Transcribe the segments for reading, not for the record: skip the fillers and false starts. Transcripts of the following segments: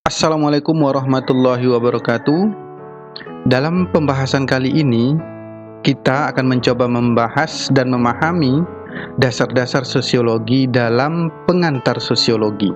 Assalamualaikum warahmatullahi wabarakatuh. Dalam pembahasan kali ini, kita akan mencoba membahas dan memahami dasar-dasar sosiologi dalam pengantar sosiologi.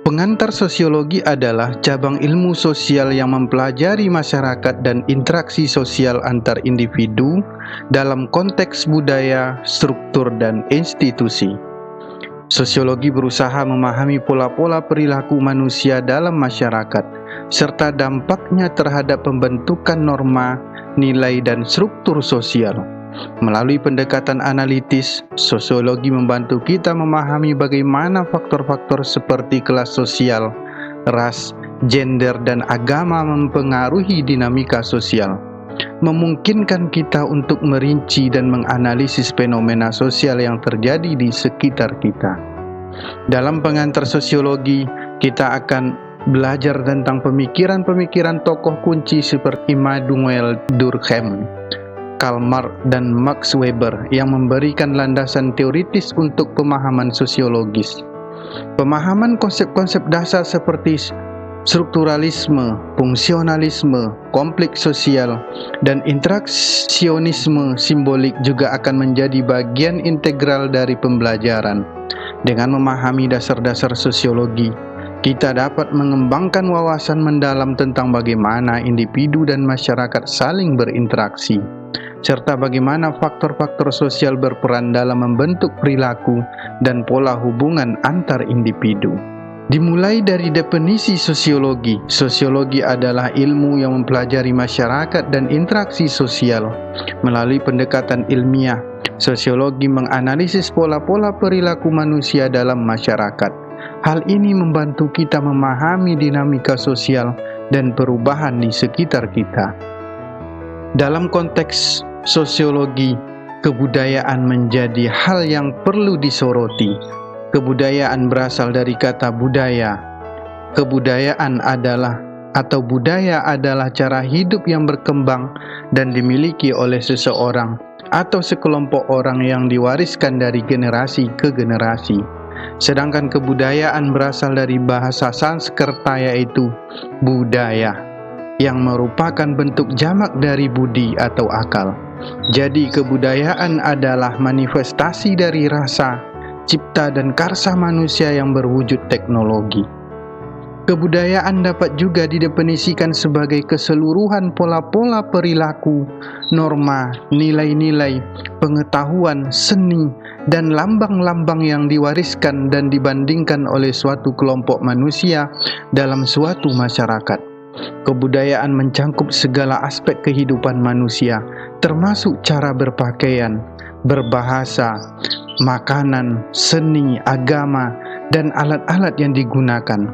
Pengantar sosiologi adalah cabang ilmu sosial yang mempelajari masyarakat dan interaksi sosial antar individu dalam konteks budaya, struktur, dan institusi. Sosiologi berusaha memahami pola-pola perilaku manusia dalam masyarakat, serta dampaknya terhadap pembentukan norma, nilai, dan struktur sosial. Melalui pendekatan analitis, sosiologi membantu kita memahami bagaimana faktor-faktor seperti kelas sosial, ras, gender, dan agama mempengaruhi dinamika sosial, memungkinkan kita untuk merinci dan menganalisis fenomena sosial yang terjadi di sekitar kita. Dalam pengantar sosiologi, kita akan belajar tentang pemikiran-pemikiran tokoh kunci seperti Immanuel Durkheim, Karl Marx, dan Max Weber yang memberikan landasan teoritis untuk pemahaman sosiologis. Pemahaman konsep-konsep dasar seperti strukturalisme, fungsionalisme, konflik sosial, dan interaksionisme simbolik juga akan menjadi bagian integral dari pembelajaran. Dengan memahami dasar-dasar sosiologi, kita dapat mengembangkan wawasan mendalam tentang bagaimana individu dan masyarakat saling berinteraksi, serta bagaimana faktor-faktor sosial berperan dalam membentuk perilaku dan pola hubungan antar individu. Dimulai dari definisi sosiologi. Sosiologi adalah ilmu yang mempelajari masyarakat dan interaksi sosial. Melalui pendekatan ilmiah, sosiologi menganalisis pola-pola perilaku manusia dalam masyarakat. Hal ini membantu kita memahami dinamika sosial dan perubahan di sekitar kita. Dalam konteks sosiologi, kebudayaan menjadi hal yang perlu disoroti. Kebudayaan berasal dari kata budaya. Kebudayaan budaya adalah cara hidup yang berkembang dan dimiliki oleh seseorang atau sekelompok orang yang diwariskan dari generasi ke generasi. Sedangkan kebudayaan berasal dari bahasa Sanskerta, yaitu budaya, yang merupakan bentuk jamak dari budi atau akal. Jadi kebudayaan adalah manifestasi dari rasa, cipta, dan karsa manusia yang berwujud teknologi. Kebudayaan dapat juga didefinisikan sebagai keseluruhan pola-pola perilaku, norma, nilai-nilai, pengetahuan, seni, dan lambang-lambang yang diwariskan dan dibandingkan oleh suatu kelompok manusia dalam suatu masyarakat. Kebudayaan mencangkup segala aspek kehidupan manusia, termasuk cara berpakaian, berbahasa, makanan, seni, agama, dan alat-alat yang digunakan.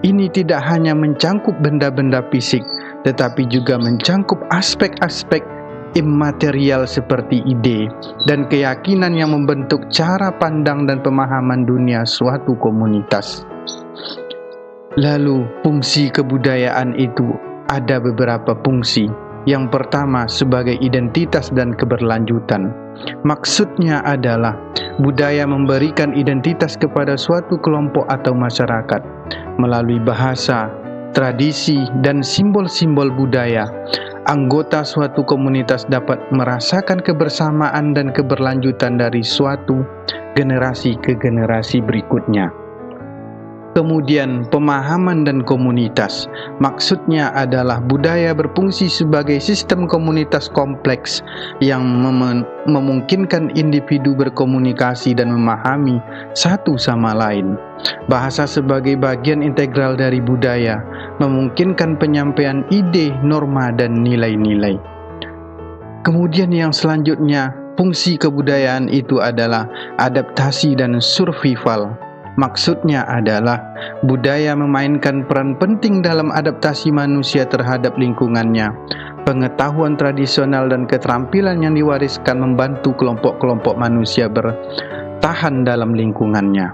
Ini tidak hanya mencangkup benda-benda fisik, tetapi juga mencangkup aspek-aspek immaterial seperti ide dan keyakinan yang membentuk cara pandang dan pemahaman dunia suatu komunitas. Lalu, fungsi kebudayaan itu ada beberapa fungsi. Yang pertama, sebagai identitas dan keberlanjutan. Maksudnya adalah budaya memberikan identitas kepada suatu kelompok atau masyarakat. Melalui bahasa, tradisi, dan simbol-simbol budaya, anggota suatu komunitas dapat merasakan kebersamaan dan keberlanjutan dari suatu generasi ke generasi berikutnya. Kemudian pemahaman dan komunitas. Maksudnya adalah budaya berfungsi sebagai sistem komunitas kompleks yang memungkinkan individu berkomunikasi dan memahami satu sama lain. Bahasa sebagai bagian integral dari budaya memungkinkan penyampaian ide, norma, dan nilai-nilai. Kemudian yang selanjutnya, fungsi kebudayaan itu adalah adaptasi dan survival. Maksudnya adalah budaya memainkan peran penting dalam adaptasi manusia terhadap lingkungannya. Pengetahuan tradisional dan keterampilan yang diwariskan membantu kelompok-kelompok manusia bertahan dalam lingkungannya.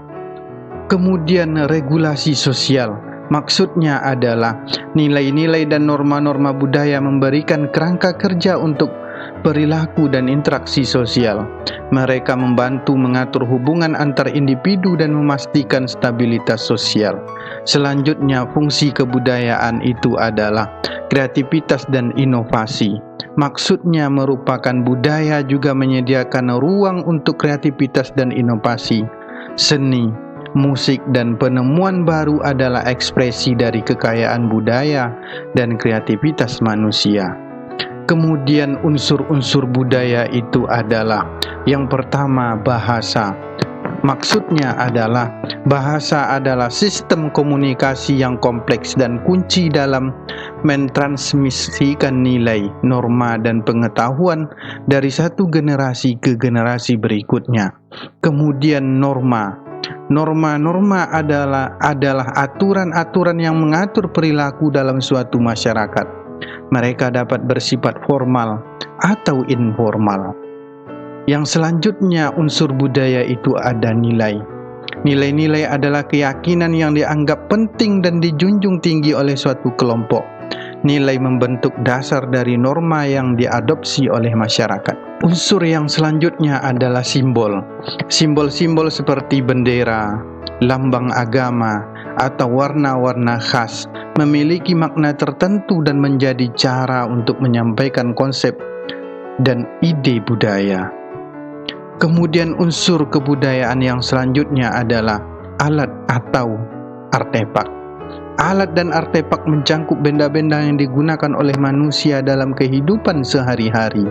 Kemudian regulasi sosial. Maksudnya adalah nilai-nilai dan norma-norma budaya memberikan kerangka kerja untuk perilaku dan interaksi sosial. Mereka membantu mengatur hubungan antar individu dan memastikan stabilitas sosial. Selanjutnya, fungsi kebudayaan itu adalah kreativitas dan inovasi. Maksudnya merupakan budaya juga menyediakan ruang untuk kreativitas dan inovasi. Seni, musik, dan penemuan baru adalah ekspresi dari kekayaan budaya dan kreativitas manusia. Kemudian unsur-unsur budaya itu adalah yang pertama, bahasa. Maksudnya adalah bahasa adalah sistem komunikasi yang kompleks dan kunci dalam mentransmisikan nilai, norma, dan pengetahuan dari satu generasi ke generasi berikutnya. Kemudian norma. Norma-norma adalah aturan-aturan yang mengatur perilaku dalam suatu masyarakat. Mereka dapat bersifat formal atau informal. Yang selanjutnya, unsur budaya itu ada nilai. Nilai-nilai adalah keyakinan yang dianggap penting dan dijunjung tinggi oleh suatu kelompok. Nilai membentuk dasar dari norma yang diadopsi oleh masyarakat. Unsur yang selanjutnya adalah simbol. Simbol-simbol seperti bendera, lambang agama, atau warna-warna khas memiliki makna tertentu dan menjadi cara untuk menyampaikan konsep dan ide budaya. Kemudian unsur kebudayaan yang selanjutnya adalah alat atau artefak. Alat dan artefak mencangkup benda-benda yang digunakan oleh manusia dalam kehidupan sehari-hari,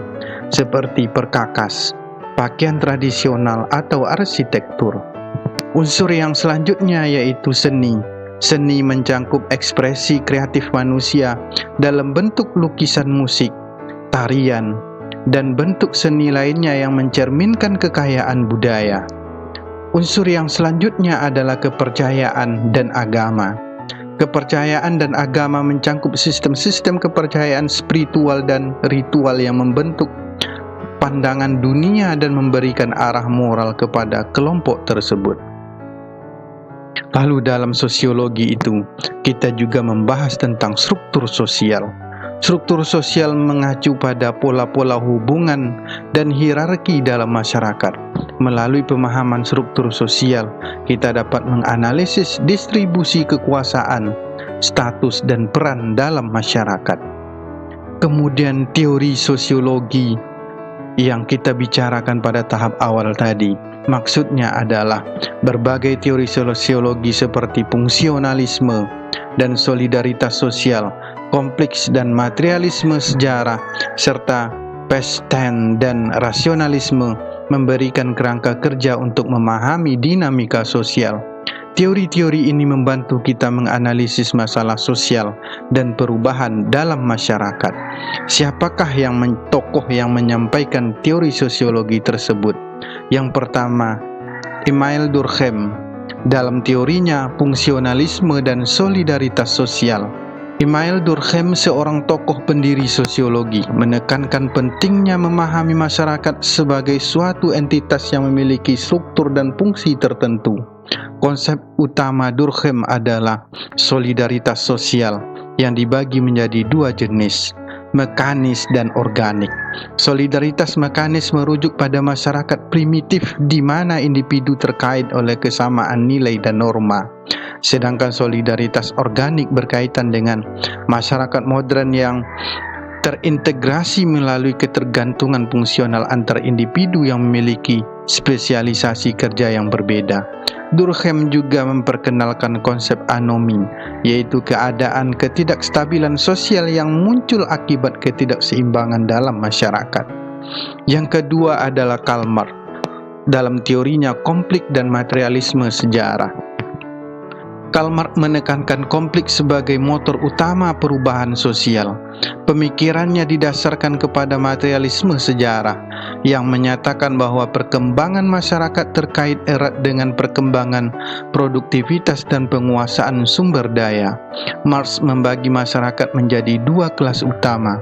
seperti perkakas, pakaian tradisional, atau arsitektur. Unsur yang selanjutnya yaitu seni. Seni mencangkup ekspresi kreatif manusia dalam bentuk lukisan, musik, tarian, dan bentuk seni lainnya yang mencerminkan kekayaan budaya. Unsur yang selanjutnya adalah kepercayaan dan agama. Kepercayaan dan agama mencangkup sistem-sistem kepercayaan spiritual dan ritual yang membentuk pandangan dunia dan memberikan arah moral kepada kelompok tersebut. Lalu dalam sosiologi itu, kita juga membahas tentang struktur sosial. Struktur sosial mengacu pada pola-pola hubungan dan hierarki dalam masyarakat. Melalui pemahaman struktur sosial, kita dapat menganalisis distribusi kekuasaan, status, dan peran dalam masyarakat. Kemudian teori sosiologi yang kita bicarakan pada tahap awal tadi, maksudnya adalah berbagai teori sosiologi seperti fungsionalisme dan solidaritas sosial, kompleks dan materialisme sejarah, serta Pesten dan rasionalisme memberikan kerangka kerja untuk memahami dinamika sosial. Teori-teori ini membantu kita menganalisis masalah sosial dan perubahan dalam masyarakat. Siapakah tokoh yang menyampaikan teori sosiologi tersebut? Yang pertama, Emile Durkheim dalam teorinya fungsionalisme dan solidaritas sosial. Emile Durkheim, seorang tokoh pendiri sosiologi, menekankan pentingnya memahami masyarakat sebagai suatu entitas yang memiliki struktur dan fungsi tertentu. Konsep utama Durkheim adalah solidaritas sosial yang dibagi menjadi dua jenis, mekanis dan organik. Solidaritas mekanis merujuk pada masyarakat primitif di mana individu terkait oleh kesamaan nilai dan norma. Sedangkan solidaritas organik berkaitan dengan masyarakat modern yang terintegrasi melalui ketergantungan fungsional antar individu yang memiliki spesialisasi kerja yang berbeda. Durkheim juga memperkenalkan konsep anomi, yaitu keadaan ketidakstabilan sosial yang muncul akibat ketidakseimbangan dalam masyarakat. Yang kedua adalah Karl Marx dalam teorinya konflik dan materialisme sejarah. Karl Marx menekankan konflik sebagai motor utama perubahan sosial. Pemikirannya didasarkan kepada materialisme sejarah yang menyatakan bahwa perkembangan masyarakat terkait erat dengan perkembangan produktivitas dan penguasaan sumber daya. Marx membagi masyarakat menjadi dua kelas utama,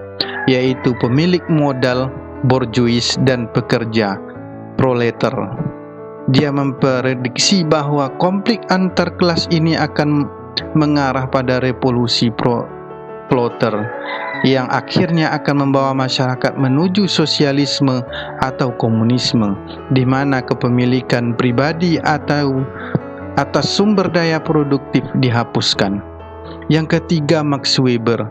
yaitu pemilik modal, borjuis, dan pekerja, proletar. Dia memprediksi bahwa konflik antar kelas ini akan mengarah pada revolusi plotter yang akhirnya akan membawa masyarakat menuju sosialisme atau komunisme, di mana kepemilikan pribadi atau atas sumber daya produktif dihapuskan. Yang ketiga, Max Weber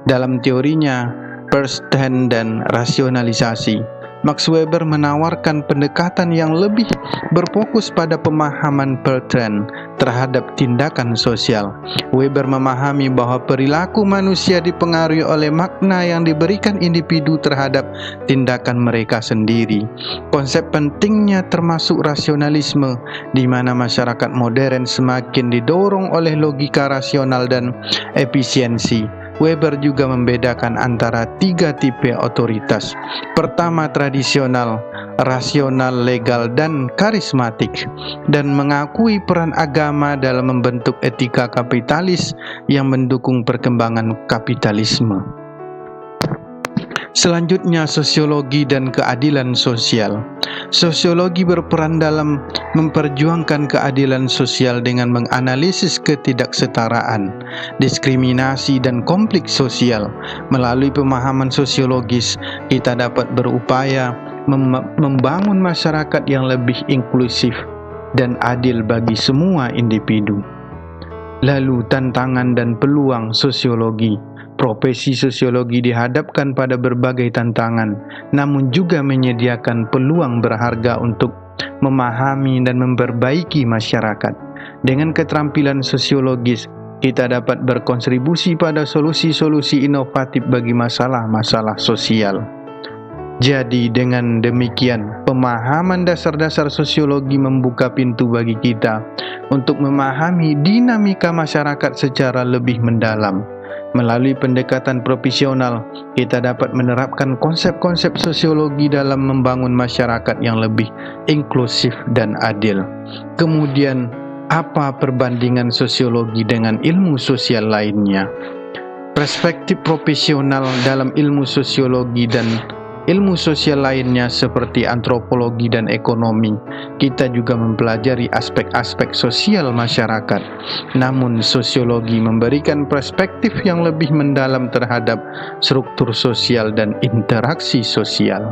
dalam teorinya First-hand dan rasionalisasi. Max Weber menawarkan pendekatan yang lebih berfokus pada pemahaman Bertrand terhadap tindakan sosial. Weber memahami bahwa perilaku manusia dipengaruhi oleh makna yang diberikan individu terhadap tindakan mereka sendiri. Konsep pentingnya termasuk rasionalisme, di mana masyarakat modern semakin didorong oleh logika rasional dan efisiensi. Weber juga membedakan antara 3 tipe otoritas. Pertama, tradisional, rasional, legal, dan karismatik, dan mengakui peran agama dalam membentuk etika kapitalis yang mendukung perkembangan kapitalisme. Selanjutnya, sosiologi dan keadilan sosial. Sosiologi berperan dalam memperjuangkan keadilan sosial dengan menganalisis ketidaksetaraan, diskriminasi, dan konflik sosial. Melalui pemahaman sosiologis, kita dapat berupaya membangun masyarakat yang lebih inklusif dan adil bagi semua individu. Lalu, tantangan dan peluang sosiologi. Profesi sosiologi dihadapkan pada berbagai tantangan, namun juga menyediakan peluang berharga untuk memahami dan memperbaiki masyarakat. Dengan keterampilan sosiologis, kita dapat berkontribusi pada solusi-solusi inovatif bagi masalah-masalah sosial. Jadi dengan demikian, pemahaman dasar-dasar sosiologi membuka pintu bagi kita untuk memahami dinamika masyarakat secara lebih mendalam. Melalui pendekatan profesional, kita dapat menerapkan konsep-konsep sosiologi dalam membangun masyarakat yang lebih inklusif dan adil. Kemudian, apa perbandingan sosiologi dengan ilmu sosial lainnya? Perspektif profesional dalam ilmu sosiologi dan ilmu sosial lainnya seperti antropologi dan ekonomi, kita juga mempelajari aspek-aspek sosial masyarakat. Namun sosiologi memberikan perspektif yang lebih mendalam terhadap struktur sosial dan interaksi sosial.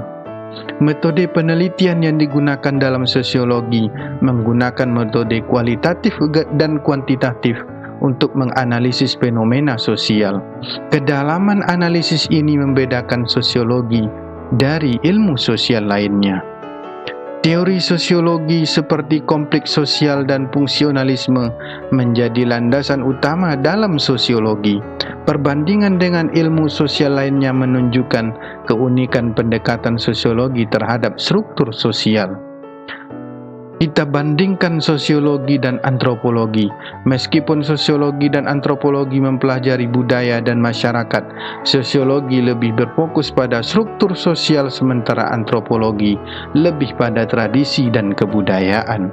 Metode penelitian yang digunakan dalam sosiologi menggunakan metode kualitatif dan kuantitatif untuk menganalisis fenomena sosial. Kedalaman analisis ini membedakan sosiologi dari ilmu sosial lainnya. Teori sosiologi seperti konflik sosial dan fungsionalisme menjadi landasan utama dalam sosiologi. Perbandingan dengan ilmu sosial lainnya menunjukkan keunikan pendekatan sosiologi terhadap struktur sosial. Kita bandingkan sosiologi dan antropologi. Meskipun sosiologi dan antropologi mempelajari budaya dan masyarakat, sosiologi lebih berfokus pada struktur sosial sementara antropologi lebih pada tradisi dan kebudayaan.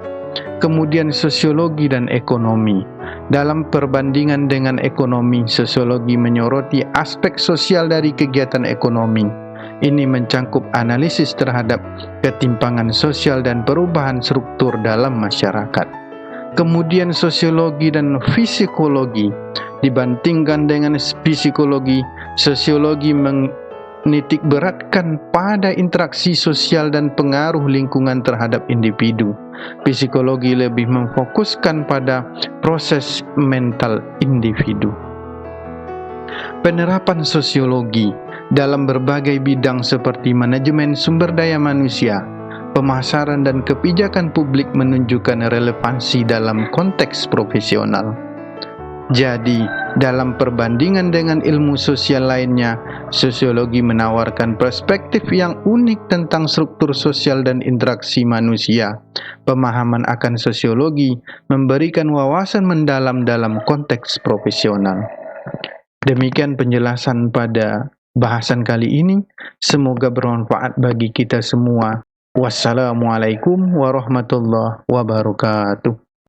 Kemudian sosiologi dan ekonomi. Dalam perbandingan dengan ekonomi, sosiologi menyoroti aspek sosial dari kegiatan ekonomi. Ini mencangkup analisis terhadap ketimpangan sosial dan perubahan struktur dalam masyarakat. Kemudian sosiologi dan psikologi. Dibandingkan dengan psikologi, sosiologi menitik beratkan pada interaksi sosial dan pengaruh lingkungan terhadap individu. Psikologi lebih memfokuskan pada proses mental individu. Penerapan sosiologi dalam berbagai bidang seperti manajemen sumber daya manusia, pemasaran, dan kebijakan publik menunjukkan relevansi dalam konteks profesional. Jadi, dalam perbandingan dengan ilmu sosial lainnya, sosiologi menawarkan perspektif yang unik tentang struktur sosial dan interaksi manusia. Pemahaman akan sosiologi memberikan wawasan mendalam dalam konteks profesional. Demikian penjelasan pada bahasan kali ini. Semoga bermanfaat bagi kita semua. Wassalamualaikum warahmatullahi wabarakatuh.